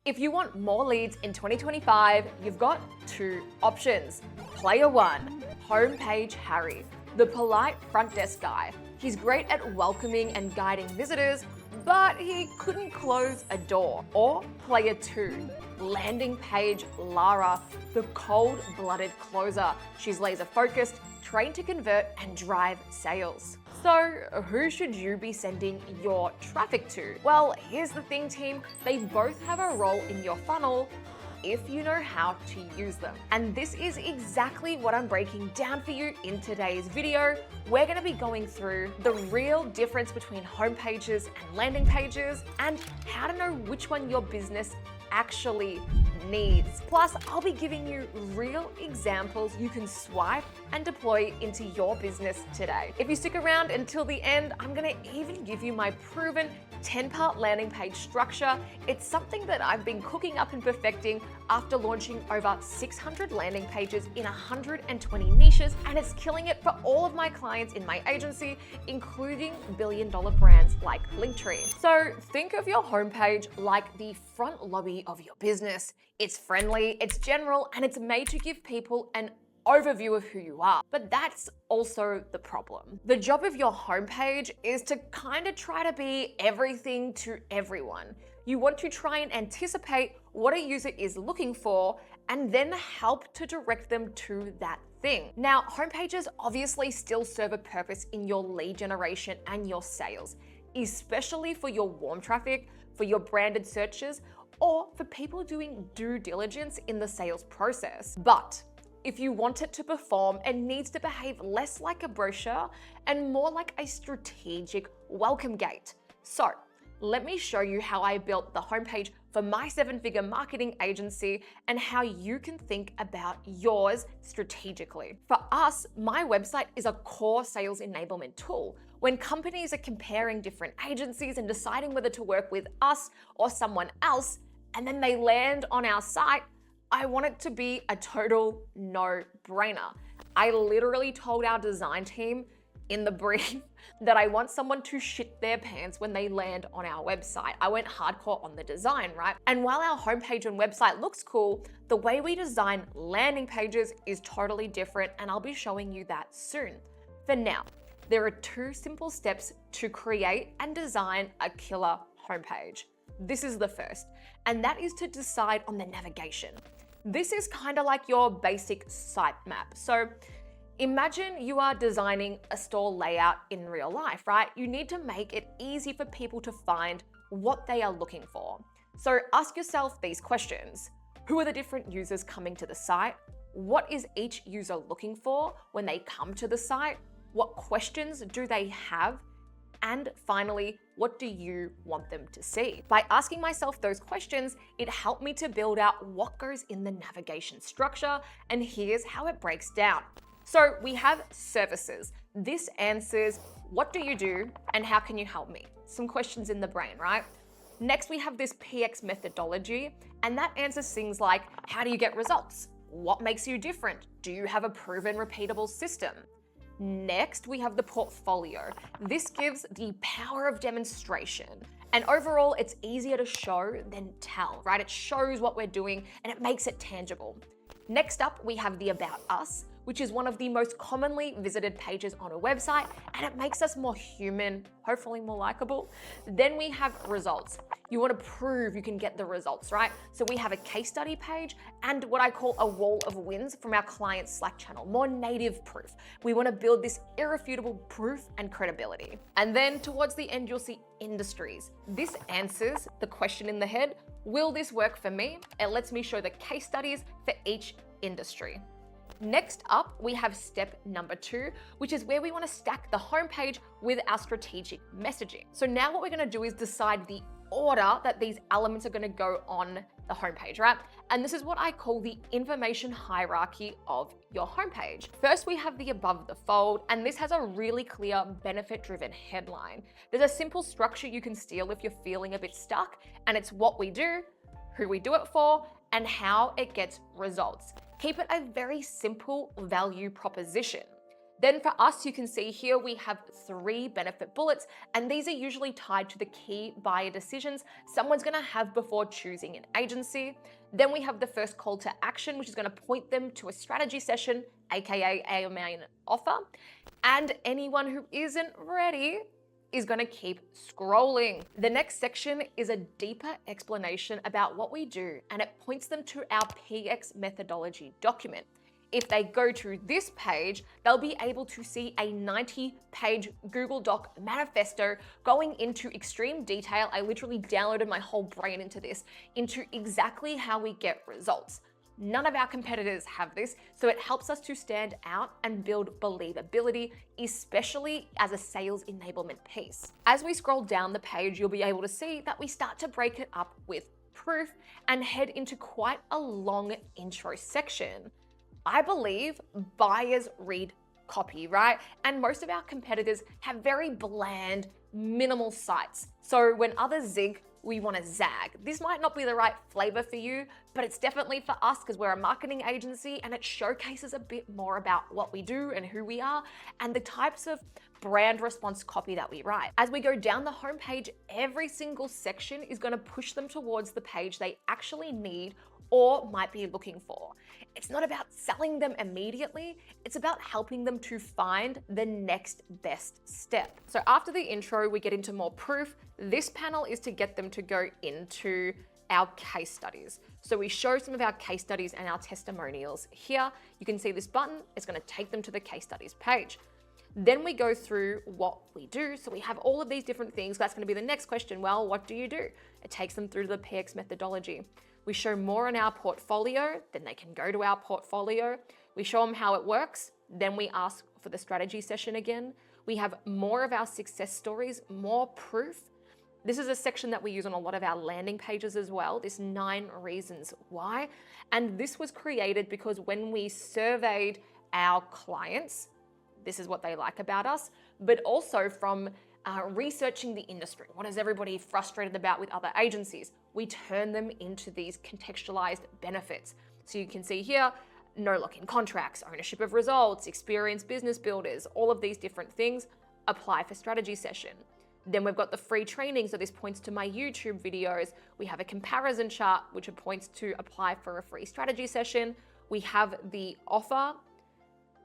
If you want more leads in 2025, you've got two options. Player one, Homepage Harry, the polite front desk guy. He's great at welcoming and guiding visitors, but he couldn't close a door. Or player two, Landing Page Lara, the cold-blooded closer. She's laser-focused, trained to convert and drive sales. So who should you be sending your traffic to? Well, here's the thing, team. They both have a role in your funnel if you know how to use them. And this is exactly what I'm breaking down for you in today's video. We're gonna be going through the real difference between home pages and landing pages and how to know which one your business actually needs. Plus, I'll be giving you real examples you can swipe and deploy into your business today. If you stick around until the end, I'm gonna even give you my proven 10-part landing page structure. It's something that I've been cooking up and perfecting after launching over 600 landing pages in 120 niches, and it's killing it for all of my clients in my agency, including billion-dollar brands like Linktree. So think of your homepage like the front lobby of your business. It's friendly, it's general, and it's made to give people an overview of who you are. But that's also the problem. The job of your homepage is to kind of try to be everything to everyone. You want to try and anticipate what a user is looking for and then help to direct them to that thing. Now, homepages obviously still serve a purpose in your lead generation and your sales, especially for your warm traffic, for your branded searches, or for people doing due diligence in the sales process. But if you want it to perform, it needs to behave less like a brochure and more like a strategic welcome gate. So let me show you how I built the homepage for my 7-figure marketing agency and how you can think about yours strategically. For us, my website is a core sales enablement tool. When companies are comparing different agencies and deciding whether to work with us or someone else, and then they land on our site, I want it to be a total no-brainer. I literally told our design team in the brief that I want someone to shit their pants when they land on our website. I went hardcore on the design, right? And while our homepage and website looks cool, the way we design landing pages is totally different, and I'll be showing you that soon. For now, there are 2 simple steps to create and design a killer homepage. This is the first, and that is to decide on the navigation. This is kind of like your basic sitemap. So imagine you are designing a store layout in real life, right? You need to make it easy for people to find what they are looking for. So ask yourself these questions. Who are the different users coming to the site? What is each user looking for when they come to the site? What questions do they have? And finally, what do you want them to see? By asking myself those questions, it helped me to build out what goes in the navigation structure, and here's how it breaks down. So we have services. This answers, what do you do and how can you help me? Some questions in the brain, right? Next, we have this PX methodology, and that answers things like, how do you get results? What makes you different? Do you have a proven, repeatable system? Next, we have the portfolio. This gives the power of demonstration. And overall, it's easier to show than tell, right? It shows what we're doing and it makes it tangible. Next up, we have the About Us, which is one of the most commonly visited pages on a website, and it makes us more human, hopefully more likable. Then we have results. You want to prove you can get the results, right? So we have a case study page and what I call a wall of wins from our client's Slack channel, more native proof. We want to build this irrefutable proof and credibility. And then towards the end, you'll see industries. This answers the question in the head, will this work for me? It lets me show the case studies for each industry. Next up, we have step number 2, which is where we want to stack the homepage with our strategic messaging. So now what we're going to do is decide the order that these elements are going to go on the homepage, right? And this is what I call the information hierarchy of your homepage. First, we have the above the fold, and this has a really clear benefit-driven headline. There's a simple structure you can steal if you're feeling a bit stuck, and it's what we do, who we do it for, and how it gets results. Keep it a very simple value proposition. Then for us, you can see here we have 3 benefit bullets, and these are usually tied to the key buyer decisions someone's gonna have before choosing an agency. Then we have the first call to action, which is gonna point them to a strategy session, aka a main offer. And anyone who isn't ready is gonna keep scrolling. The next section is a deeper explanation about what we do, and it points them to our PX methodology document. If they go to this page, they'll be able to see a 90-page Google Doc manifesto going into extreme detail. I literally downloaded my whole brain into this, into exactly how we get results. None of our competitors have this, so it helps us to stand out and build believability, especially as a sales enablement piece. As we scroll down the page, you'll be able to see that we start to break it up with proof and head into quite a long intro section. I believe buyers read copy, right? And most of our competitors have very bland, minimal sites. So when others zig, we want to zag. This might not be the right flavor for you, but it's definitely for us because we're a marketing agency and it showcases a bit more about what we do and who we are and the types of brand response copy that we write. As we go down the homepage, every single section is going to push them towards the page they actually need or might be looking for. It's not about selling them immediately, it's about helping them to find the next best step. So after the intro, we get into more proof. This panel is to get them to go into our case studies. So we show some of our case studies and our testimonials here. You can see this button, it's gonna take them to the case studies page. Then we go through what we do. So we have all of these different things. That's gonna be the next question. Well, what do you do? It takes them through the PX methodology. We show more in our portfolio, then they can go to our portfolio. We show them how it works, then we ask for the strategy session again. We have more of our success stories, more proof. This is a section that we use on a lot of our landing pages as well, this 9 reasons why. And this was created because when we surveyed our clients, this is what they like about us, but also from researching the industry. What is everybody frustrated about with other agencies? We turn them into these contextualized benefits. So you can see here, no lock-in contracts, ownership of results, experienced business builders, all of these different things apply for strategy session. Then we've got the free training, so this points to my YouTube videos. We have a comparison chart, which points to apply for a free strategy session. We have the offer,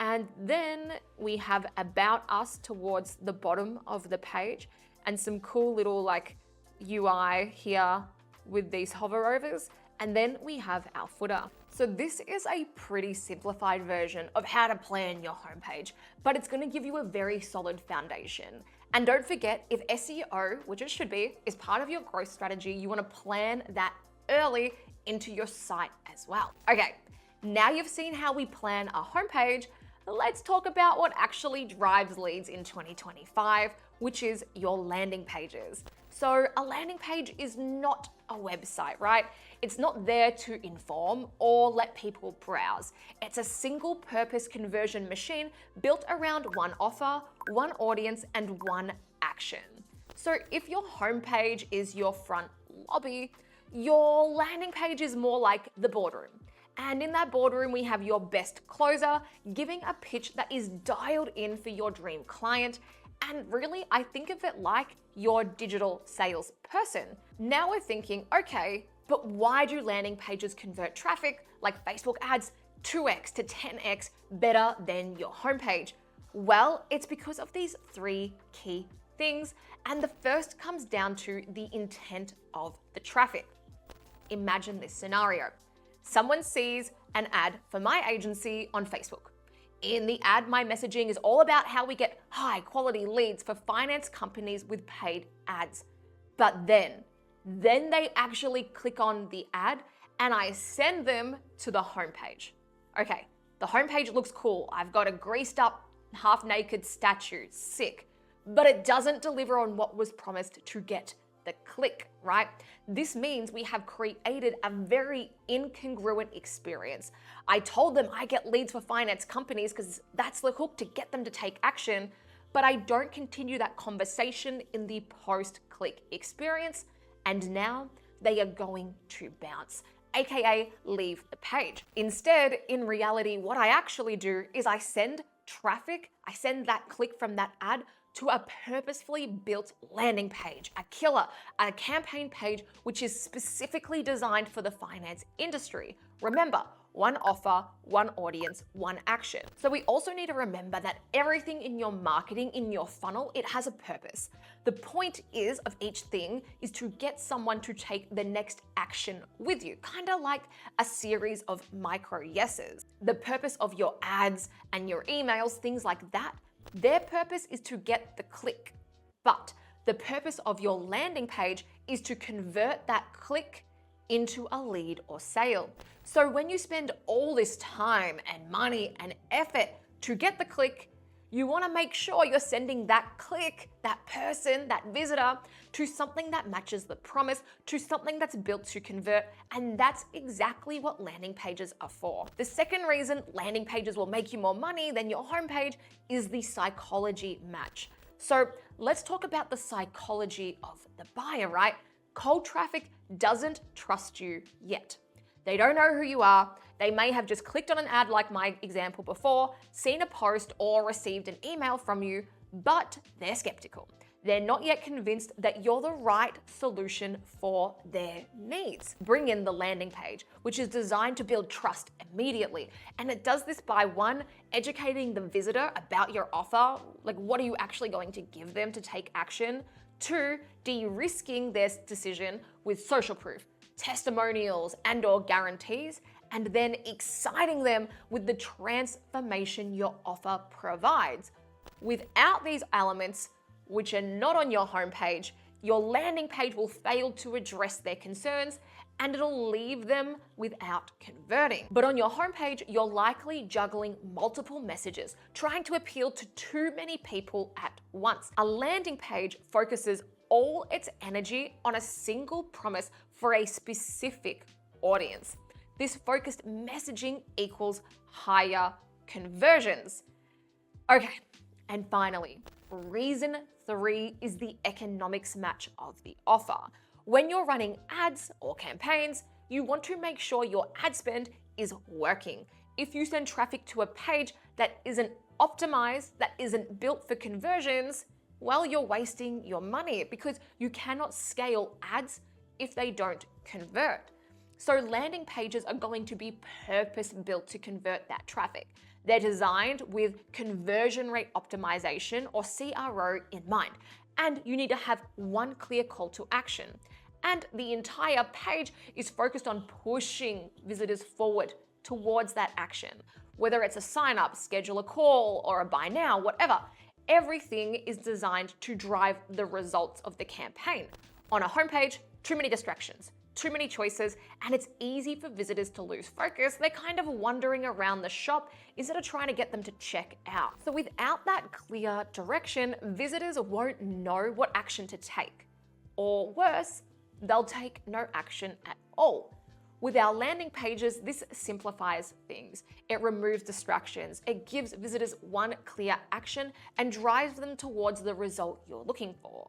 and then we have about us towards the bottom of the page and some cool little like UI here with these hoverovers. And then we have our footer. So this is a pretty simplified version of how to plan your homepage, but it's gonna give you a very solid foundation. And don't forget, if SEO, which it should be, is part of your growth strategy, you wanna plan that early into your site as well. Okay, now you've seen how we plan our homepage, let's talk about what actually drives leads in 2025, which is your landing pages. So a landing page is not a website, right? It's not there to inform or let people browse. It's a single purpose conversion machine built around one offer, one audience, and one action. So if your homepage is your front lobby, your landing page is more like the boardroom. And in that boardroom, we have your best closer giving a pitch that is dialed in for your dream client. And really, I think of it like your digital sales person. Now we're thinking, okay, but why do landing pages convert traffic like Facebook ads 2x to 10x better than your homepage? Well, it's because of these 3 key things. And the first comes down to the intent of the traffic. Imagine this scenario. Someone sees an ad for my agency on Facebook. In the ad, my messaging is all about how we get high quality leads for finance companies with paid ads. But then they actually click on the ad and I send them to the homepage. Okay, the homepage looks cool. I've got a greased up, half naked statue, sick, but it doesn't deliver on what was promised to get the click, right? This means we have created a very incongruent experience. I told them I get leads for finance companies because that's the hook to get them to take action, but I don't continue that conversation in the post-click experience, and now they are going to bounce, aka leave the page. Instead, in reality, what I actually do is I send traffic, I send that click from that ad to a purposefully built landing page, a killer, a campaign page which is specifically designed for the finance industry. Remember, one offer, one audience, one action. So we also need to remember that everything in your marketing, in your funnel, it has a purpose. The point is of each thing is to get someone to take the next action with you, kind of like a series of micro yeses. The purpose of your ads and your emails, things like that, their purpose is to get the click. But the purpose of your landing page is to convert that click into a lead or sale. So when you spend all this time and money and effort to get the click, you want to make sure you're sending that click, that person, that visitor to something that matches the promise, to something that's built to convert, and that's exactly what landing pages are for. The second reason landing pages will make you more money than your homepage is the psychology match. So let's talk about the psychology of the buyer, right? Cold traffic doesn't trust you yet. They don't know who you are. They may have just clicked on an ad like my example before, seen a post or received an email from you, but they're skeptical. They're not yet convinced that you're the right solution for their needs. Bring in the landing page, which is designed to build trust immediately. And it does this by one, educating the visitor about your offer, like what are you actually going to give them to take action? Two, de-risking their decision with social proof, testimonials and/or guarantees, and then exciting them with the transformation your offer provides. Without these elements, which are not on your homepage, your landing page will fail to address their concerns and it'll leave them without converting. But on your homepage, you're likely juggling multiple messages, trying to appeal to too many people at once. A landing page focuses all its energy on a single promise for a specific audience. This focused messaging equals higher conversions. Okay, and finally, reason 3 is the economics match of the offer. When you're running ads or campaigns, you want to make sure your ad spend is working. If you send traffic to a page that isn't optimized, that isn't built for conversions, well, you're wasting your money because you cannot scale ads if they don't convert. So landing pages are going to be purpose-built to convert that traffic. They're designed with conversion rate optimization or CRO in mind. And you need to have one clear call to action. And the entire page is focused on pushing visitors forward towards that action. Whether it's a sign up, schedule a call, or a buy now, whatever, everything is designed to drive the results of the campaign. On a homepage, too many distractions, too many choices, and it's easy for visitors to lose focus. They're kind of wandering around the shop instead of trying to get them to check out. So without that clear direction, visitors won't know what action to take. Or worse, they'll take no action at all. With our landing pages, this simplifies things. It removes distractions. It gives visitors one clear action and drives them towards the result you're looking for.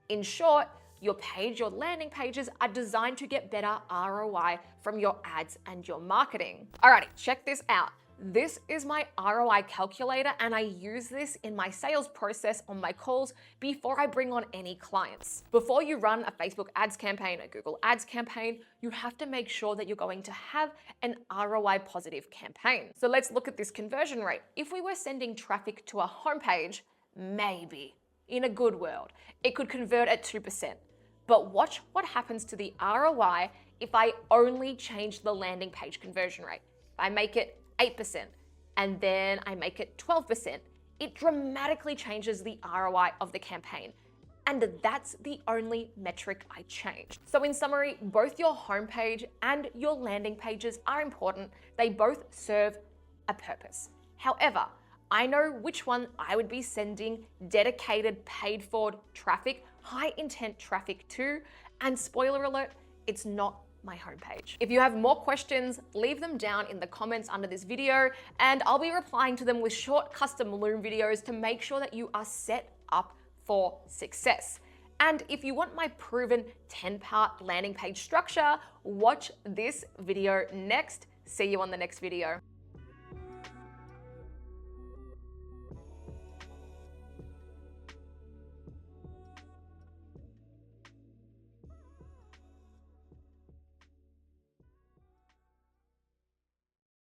In short, your page, your landing pages are designed to get better ROI from your ads and your marketing. Alrighty, check this out. This is my ROI calculator and I use this in my sales process on my calls before I bring on any clients. Before you run a Facebook ads campaign, a Google ads campaign, you have to make sure that you're going to have an ROI positive campaign. So let's look at this conversion rate. If we were sending traffic to a homepage, maybe, in a good world, it could convert at 2%. But watch what happens to the ROI if I only change the landing page conversion rate. If I make it 8% and then I make it 12%, it dramatically changes the ROI of the campaign. And that's the only metric I changed. So in summary, both your homepage and your landing pages are important. They both serve a purpose. However, I know which one I would be sending dedicated paid for traffic, high intent traffic to, and spoiler alert, it's not my homepage. If you have more questions, leave them down in the comments under this video, and I'll be replying to them with short custom Loom videos to make sure that you are set up for success. And if you want my proven 10-part landing page structure, watch this video next. See you on the next video.